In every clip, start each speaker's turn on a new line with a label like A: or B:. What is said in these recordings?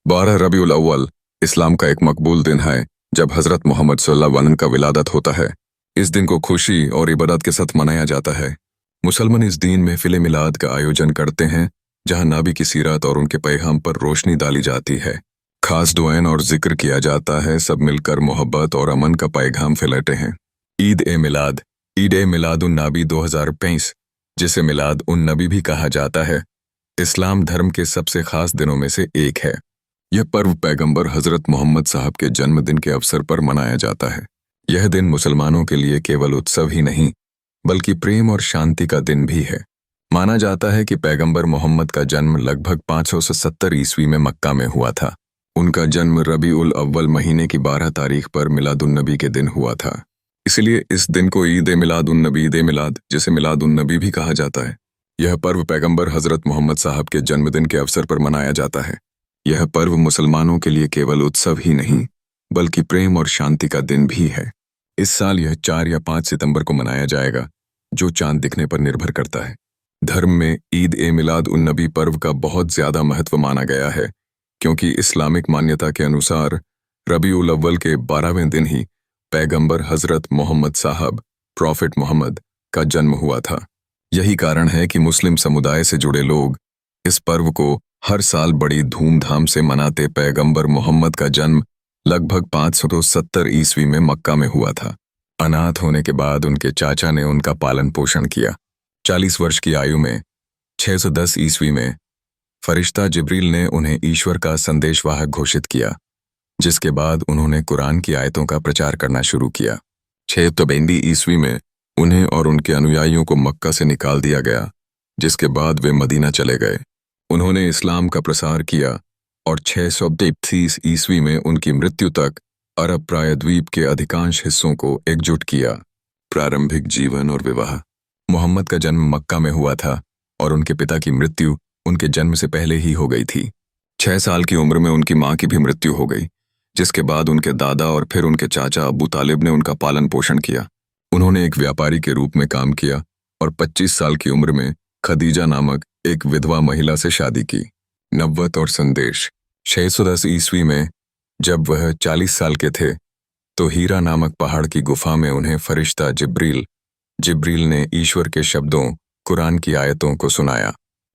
A: 12 रबीउल अव्वल इस्लाम का एक मकबूल दिन है जब हज़रत मोहम्मद सल्लल्लाहु अलैहि वसल्लम का विलादत होता है। इस दिन को खुशी और इबादत के साथ मनाया जाता है। मुसलमान इस दिन महफिल मिलाद का आयोजन करते हैं, जहां नबी की सीरत और उनके पैगाम पर रोशनी डाली जाती है। खास दुआएं और जिक्र किया जाता है, सब मिलकर मोहब्बत और अमन का पैगाम फैलाते हैं। ईद ए मिलादुन नबी 2023, जिसे मिलाद उन नबी भी कहा जाता है, इस्लाम धर्म के सबसे खास दिनों में से एक है। यह पर्व पैगंबर हजरत मोहम्मद साहब के जन्मदिन के अवसर पर मनाया जाता है। यह दिन मुसलमानों के लिए केवल उत्सव ही नहीं, बल्कि प्रेम और शांति का दिन भी है। माना जाता है कि पैगंबर मोहम्मद का जन्म लगभग 570 ईस्वी में मक्का में हुआ था। उनका जन्म रबीउल अव्वल महीने की 12 तारीख पर मिलादुन्नबी के दिन हुआ था। इसलिए इस दिन को ईद ए मिलादुन्नबी, ईद ए मिलाद, जिसे मिलादुन्नबी भी कहा जाता है। यह पर्व पैगंबर हजरत मोहम्मद साहब के जन्मदिन के अवसर पर मनाया जाता है। यह पर्व मुसलमानों के लिए केवल उत्सव ही नहीं, बल्कि प्रेम और शांति का दिन भी है। इस साल यह 4 या 5 सितंबर को मनाया जाएगा, जो चांद दिखने पर निर्भर करता है। धर्म में ईद ए मिलाद उन नबी पर्व का बहुत ज्यादा महत्व माना गया है, क्योंकि इस्लामिक मान्यता के अनुसार रबीउल अव्वल के 12वें दिन ही पैगंबर हजरत मोहम्मद साहब, प्रॉफिट मोहम्मद, का जन्म हुआ था। यही कारण है कि मुस्लिम समुदाय से जुड़े लोग इस पर्व को हर साल बड़ी धूमधाम से मनाते। पैगंबर मोहम्मद का जन्म लगभग 570 ईस्वी में मक्का में हुआ था। अनाथ होने के बाद उनके चाचा ने उनका पालन पोषण किया। 40 वर्ष की आयु में 610 ईस्वी में फरिश्ता जिब्रील ने उन्हें ईश्वर का संदेशवाहक घोषित किया, जिसके बाद उन्होंने कुरान की आयतों का प्रचार करना शुरू किया। 692 ईस्वी में उन्हें और उनके अनुयायियों को मक्का से निकाल दिया गया, जिसके बाद वे मदीना चले गए। उन्होंने इस्लाम का प्रसार किया और 633 ईस्वी में उनकी मृत्यु तक अरब प्रायद्वीप के अधिकांश हिस्सों को एकजुट किया। प्रारंभिक जीवन और विवाह। मोहम्मद का जन्म मक्का में हुआ था और उनके पिता की मृत्यु उनके जन्म से पहले ही हो गई थी। 6 साल की उम्र में उनकी मां की भी मृत्यु हो गई, जिसके बाद उनके दादा और फिर उनके चाचा अबू तालिब ने उनका पालन पोषण किया। उन्होंने एक व्यापारी के रूप में काम किया और 25 साल की उम्र में खदीजा नामक एक विधवा महिला से शादी की। नबुव्वत और संदेश। 610 ईस्वी में जब वह 40 साल के थे, तो हीरा नामक पहाड़ की गुफा में उन्हें फरिश्ता जिब्रील ने ईश्वर के शब्दों, कुरान की आयतों को सुनाया।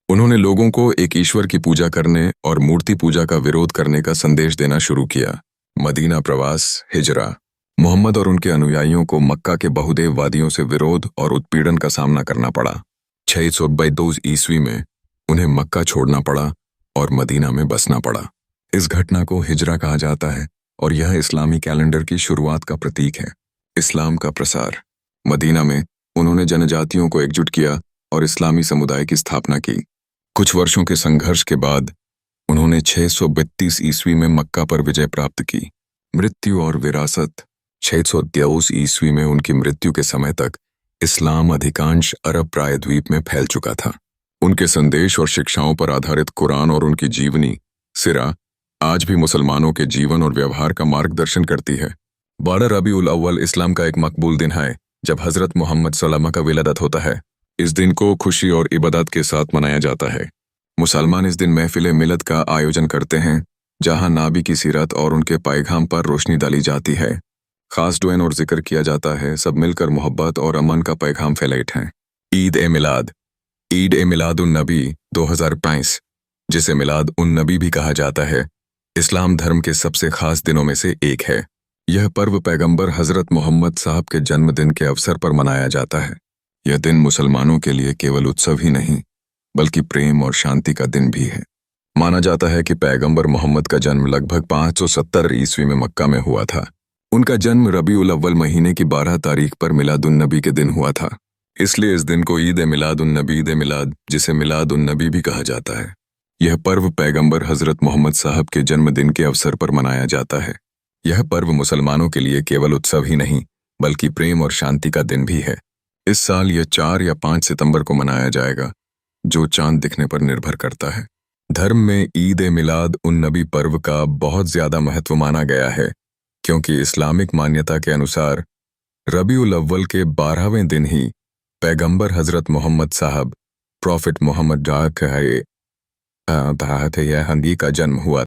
A: उन्होंने लोगों को एक ईश्वर की पूजा करने और मूर्ति पूजा का विरोध करने का संदेश देना शुरू किया। मदीना प्रवास, हिजरा। मोहम्मद और उनके अनुयायियों को मक्का के बहुदेव वादियों से विरोध और उत्पीड़न का सामना करना पड़ा। 622 ईस्वी में उन्हें मक्का छोड़ना पड़ा और मदीना में बसना पड़ा। इस घटना को हिजरा कहा जाता है और यह इस्लामी कैलेंडर की शुरुआत का प्रतीक है। इस्लाम का प्रसार। मदीना में उन्होंने जनजातियों को एकजुट किया और इस्लामी समुदाय की स्थापना की। कुछ वर्षों के संघर्ष के बाद उन्होंने 632 ईस्वी में मक्का पर विजय प्राप्त की। मृत्यु और विरासत। 623 ईस्वी में उनकी मृत्यु के समय तक इस्लाम अधिकांश अरब प्रायद्वीप में फैल चुका था। उनके संदेश और शिक्षाओं पर आधारित कुरान और उनकी जीवनी सिरा आज भी मुसलमानों के जीवन और व्यवहार का मार्गदर्शन करती है। 12 रबीउल अव्वल इस्लाम का एक मकबूल दिन है जब हजरत मोहम्मद सल्लल्लाहु अलैहि वसल्लम का विलादत होता है। इस दिन को खुशी और इबादत के साथ मनाया जाता है। मुसलमान इस दिन महफिल मिलद का आयोजन करते हैं, जहां नबी की सीरत और उनके पैगाम पर रोशनी डाली जाती है। खास दुआएं और जिक्र किया जाता है, सब मिलकर मोहब्बत और अमन का पैगाम फैलाते हैं। ईद ए मिलादुन नबी 2022, जिसे मिलाद उन नबी भी कहा जाता है, इस्लाम धर्म के सबसे खास दिनों में से एक है। यह पर्व पैगंबर हजरत मोहम्मद साहब के जन्मदिन के अवसर पर मनाया जाता है। यह दिन मुसलमानों के लिए केवल उत्सव ही नहीं, बल्कि प्रेम और शांति का दिन भी है। माना जाता है कि पैगंबर मोहम्मद का जन्म लगभग 570 ईस्वी में मक्का में हुआ था। उनका जन्म रबीउल अव्वल महीने की 12 तारीख पर मिलादुन्नबी के दिन हुआ था। इसलिए इस दिन को ईद ए मिलादुन्नबी, ईद ए मिलाद, जिसे मिलादुन्नबी भी कहा जाता है। यह पर्व पैगंबर हजरत मोहम्मद साहब के जन्मदिन के अवसर पर मनाया जाता है। यह पर्व मुसलमानों के लिए केवल उत्सव ही नहीं, बल्कि प्रेम और शांति का दिन भी है। इस साल यह 4 या 5 सितंबर को मनाया जाएगा, जो चांद दिखने पर निर्भर करता है। धर्म में ईद ए मिलाद उन नबी पर्व का बहुत ज्यादा महत्व माना गया है, क्योंकि इस्लामिक मान्यता के अनुसार रबीउल अव्वल के 12वें दिन ही पैगंबर हजरत मोहम्मद साहब, प्रॉफिट मोहम्मद का जन्म हुआ।